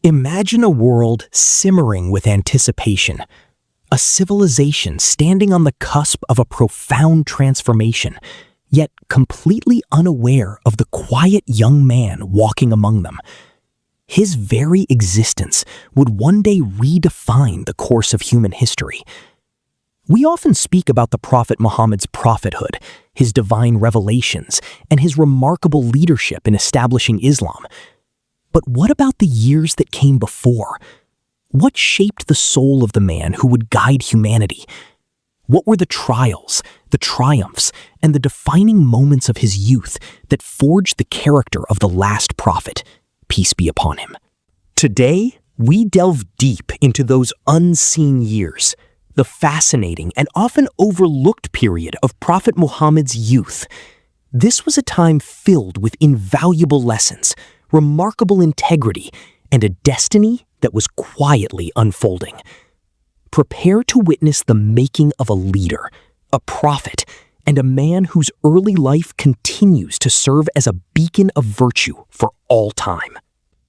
Imagine a world simmering with anticipation, a civilization standing on the cusp of a profound transformation, yet completely unaware of the quiet young man walking among them. His very existence would one day redefine the course of human history. We often speak about the Prophet Muhammad's prophethood, his divine revelations, and his remarkable leadership in establishing Islam. But what about the years that came before? What shaped the soul of the man who would guide humanity? What were the trials, the triumphs, and the defining moments of his youth that forged the character of the last prophet, peace be upon him? Today, we delve deep into those unseen years, the fascinating and often overlooked period of Prophet Muhammad's youth. This was a time filled with invaluable lessons, remarkable integrity, and a destiny that was quietly unfolding. Prepare to witness the making of a leader, a prophet, and a man whose early life continues to serve as a beacon of virtue for all time.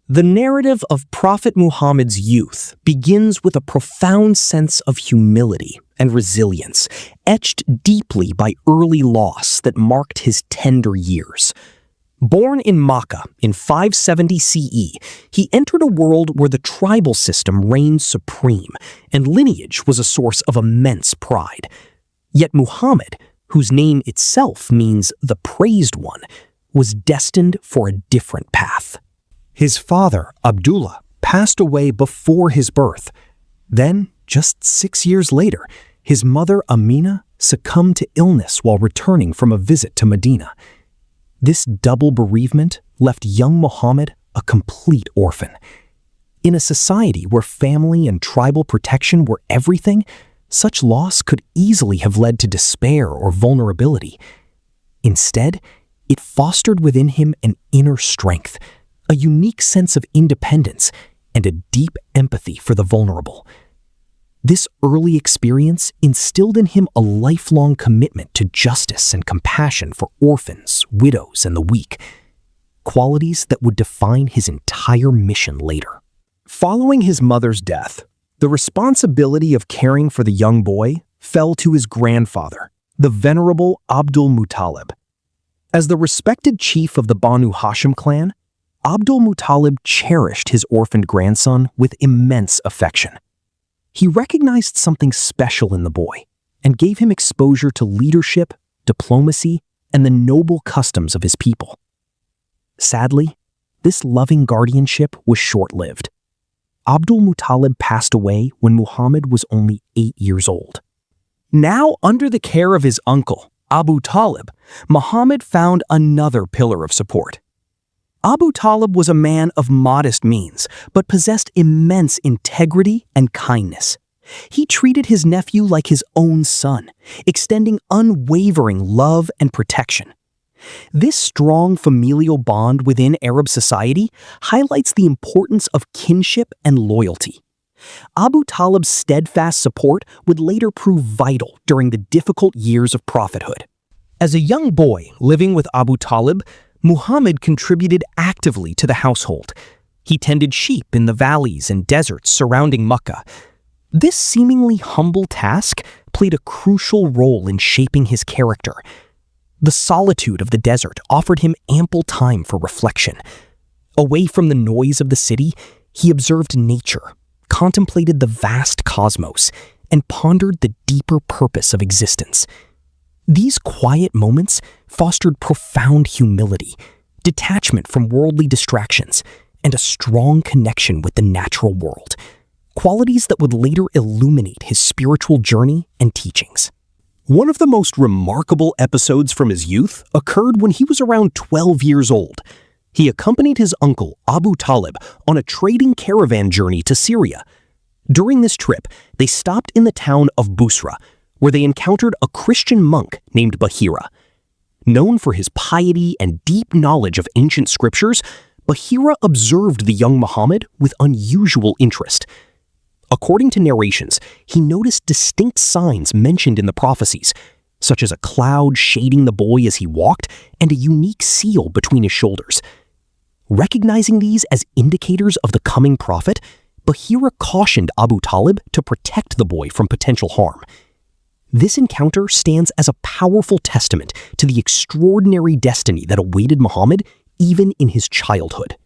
The narrative of Prophet Muhammad's youth begins with a profound sense of humility and resilience, etched deeply by early loss that marked his tender years. Born in Makkah in 570 CE, he entered a world where the tribal system reigned supreme, and lineage was a source of immense pride. Yet Muhammad, whose name itself means the praised one, was destined for a different path. His father, Abdullah, passed away before his birth. Then, just 6 years later, his mother Amina succumbed to illness while returning from a visit to Medina. This double bereavement left young Muhammad a complete orphan. In a society where family and tribal protection were everything, such loss could easily have led to despair or vulnerability. Instead, it fostered within him an inner strength, a unique sense of independence, and a deep empathy for the vulnerable. This early experience instilled in him a lifelong commitment to justice and compassion for orphans, widows, and the weak, qualities that would define his entire mission later. Following his mother's death, the responsibility of caring for the young boy fell to his grandfather, the venerable Abdul Muttalib. As the respected chief of the Banu Hashim clan, Abdul Muttalib cherished his orphaned grandson with immense affection. He recognized something special in the boy and gave him exposure to leadership, diplomacy, and the noble customs of his people. Sadly, this loving guardianship was short-lived. Abdul Muttalib passed away when Muhammad was only 8 years old. Now, under the care of his uncle, Abu Talib, Muhammad found another pillar of support. Abu Talib was a man of modest means, but possessed immense integrity and kindness. He treated his nephew like his own son, extending unwavering love and protection. This strong familial bond within Arab society highlights the importance of kinship and loyalty. Abu Talib's steadfast support would later prove vital during the difficult years of prophethood. As a young boy living with Abu Talib, Muhammad contributed actively to the household. He tended sheep in the valleys and deserts surrounding Mecca. This seemingly humble task played a crucial role in shaping his character. The solitude of the desert offered him ample time for reflection. Away from the noise of the city, he observed nature, contemplated the vast cosmos, and pondered the deeper purpose of existence. These quiet moments fostered profound humility, detachment from worldly distractions, and a strong connection with the natural world, qualities that would later illuminate his spiritual journey and teachings. One of the most remarkable episodes from his youth occurred when he was around 12 years old. He accompanied his uncle, Abu Talib, on a trading caravan journey to Syria. During this trip, they stopped in the town of Busra, where they encountered a Christian monk named Bahira. Known for his piety and deep knowledge of ancient scriptures, Bahira observed the young Muhammad with unusual interest. According to narrations, he noticed distinct signs mentioned in the prophecies, such as a cloud shading the boy as he walked and a unique seal between his shoulders. Recognizing these as indicators of the coming prophet, Bahira cautioned Abu Talib to protect the boy from potential harm. This encounter stands as a powerful testament to the extraordinary destiny that awaited Muhammad even in his childhood.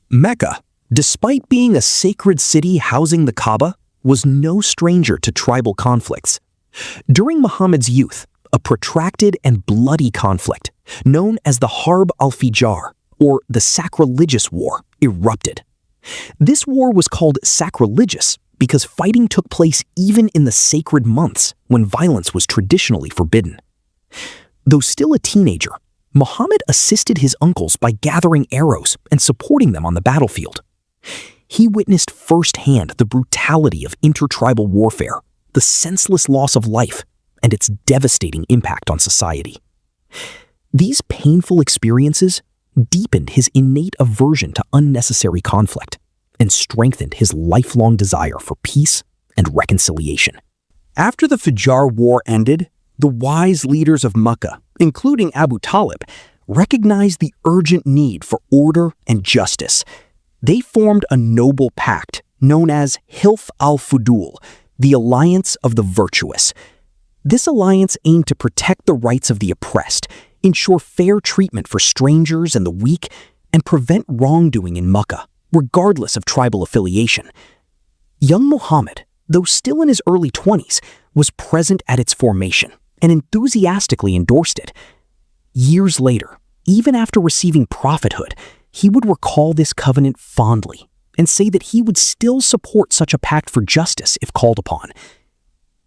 Mecca, despite being a sacred city housing the Kaaba, was no stranger to tribal conflicts. During Muhammad's youth, a protracted and bloody conflict, known as the Harb al-Fijar, or the Sacrilegious War, erupted. This war was called sacrilegious because fighting took place even in the sacred months when violence was traditionally forbidden. Though still a teenager, Muhammad assisted his uncles by gathering arrows and supporting them on the battlefield. He witnessed firsthand the brutality of intertribal warfare, the senseless loss of life, and its devastating impact on society. These painful experiences deepened his innate aversion to unnecessary conflict and strengthened his lifelong desire for peace and reconciliation. After the Fijar War ended, the wise leaders of Mecca, including Abu Talib, recognized the urgent need for order and justice. They formed a noble pact known as Hilf al-Fudul, the Alliance of the Virtuous. This alliance aimed to protect the rights of the oppressed, ensure fair treatment for strangers and the weak, and prevent wrongdoing in Mecca, regardless of tribal affiliation. Young Muhammad, though still in his early 20s, was present at its formation and enthusiastically endorsed it. Years later, even after receiving prophethood, he would recall this covenant fondly and say that he would still support such a pact for justice if called upon.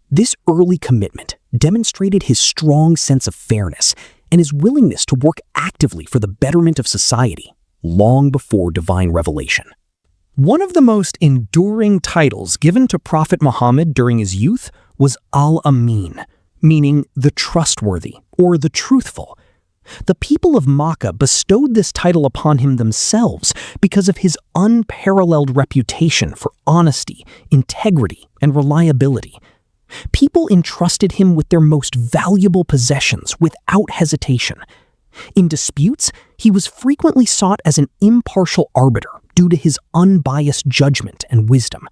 This early commitment demonstrated his strong sense of fairness and his willingness to work actively for the betterment of society long before divine revelation. One of the most enduring titles given to Prophet Muhammad during his youth was Al-Amin, meaning the trustworthy or the truthful. The people of Makkah bestowed this title upon him themselves because of his unparalleled reputation for honesty, integrity, and reliability. People entrusted him with their most valuable possessions without hesitation. In disputes, he was frequently sought as an impartial arbiter due to his unbiased judgment and wisdom.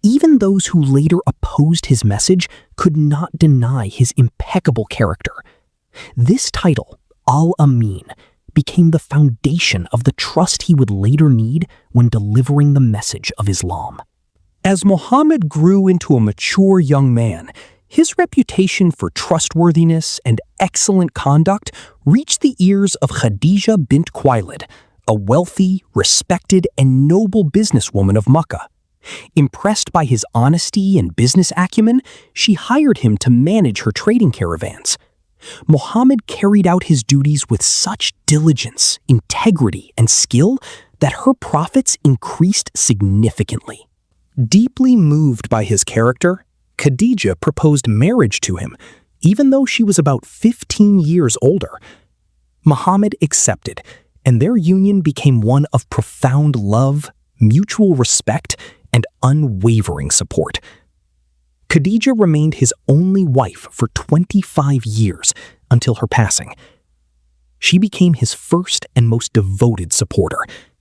Even those who later opposed his message could not deny his impeccable character. This title, Al-Amin, became the foundation of the trust he would later need when delivering the message of Islam. As Muhammad grew into a mature young man, his reputation for trustworthiness and excellent conduct reached the ears of Khadija bint Khuwailid, a wealthy, respected, and noble businesswoman of Mecca. Impressed by his honesty and business acumen, she hired him to manage her trading caravans. Muhammad carried out his duties with such diligence, integrity, and skill that her profits increased significantly. Deeply moved by his character, Khadija proposed marriage to him, even though she was about 15 years older. Muhammad accepted, and their union became one of profound love, mutual respect, and unwavering support. Khadija remained his only wife for 25 years until her passing. She became his first and most devoted supporter,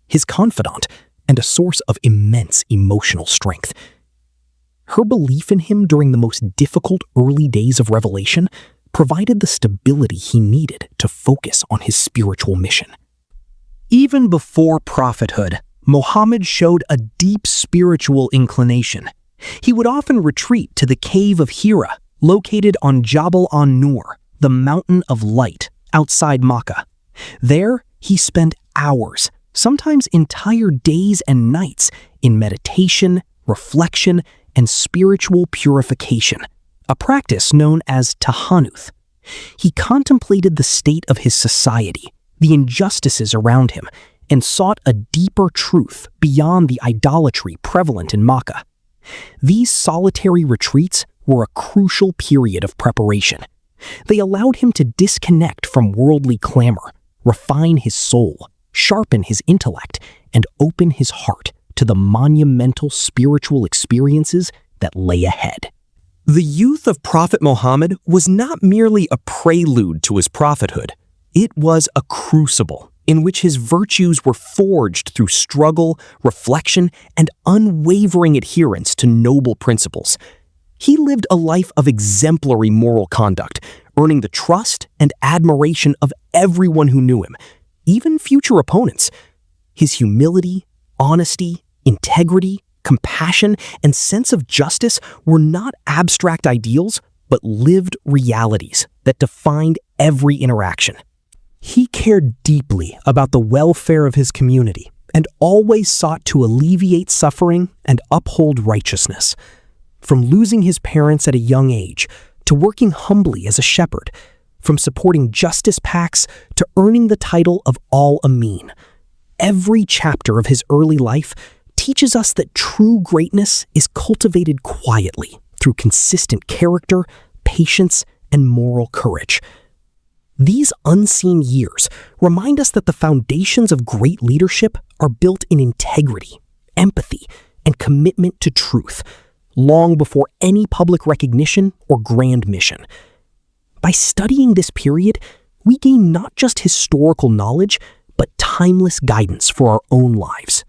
his confidant, and a source of immense emotional strength. Her belief in him during the most difficult early days of revelation provided the stability he needed to focus on his spiritual mission. Even before prophethood, Muhammad showed a deep spiritual inclination. He would often retreat to the cave of Hira, located on Jabal an-Nur, the mountain of light, outside Makkah. There, he spent hours, sometimes entire days and nights, in meditation, reflection, and spiritual purification, a practice known as tahanuth. He contemplated the state of his society, the injustices around him, and sought a deeper truth beyond the idolatry prevalent in Makkah. These solitary retreats were a crucial period of preparation. They allowed him to disconnect from worldly clamor, refine his soul, sharpen his intellect, and open his heart to the monumental spiritual experiences that lay ahead. The youth of Prophet Muhammad was not merely a prelude to his prophethood. It was a crucible, in which his virtues were forged through struggle, reflection, and unwavering adherence to noble principles. He lived a life of exemplary moral conduct, earning the trust and admiration of everyone who knew him, even future opponents. His humility, honesty, integrity, compassion, and sense of justice were not abstract ideals, but lived realities that defined every interaction. He cared deeply about the welfare of his community and always sought to alleviate suffering and uphold righteousness. From losing his parents at a young age to working humbly as a shepherd, from supporting justice PACs to earning the title of Al-Amin, every chapter of his early life teaches us that true greatness is cultivated quietly through consistent character, patience, and moral courage. These unseen years remind us that the foundations of great leadership are built in integrity, empathy, and commitment to truth, long before any public recognition or grand mission. By studying this period, we gain not just historical knowledge, but timeless guidance for our own lives.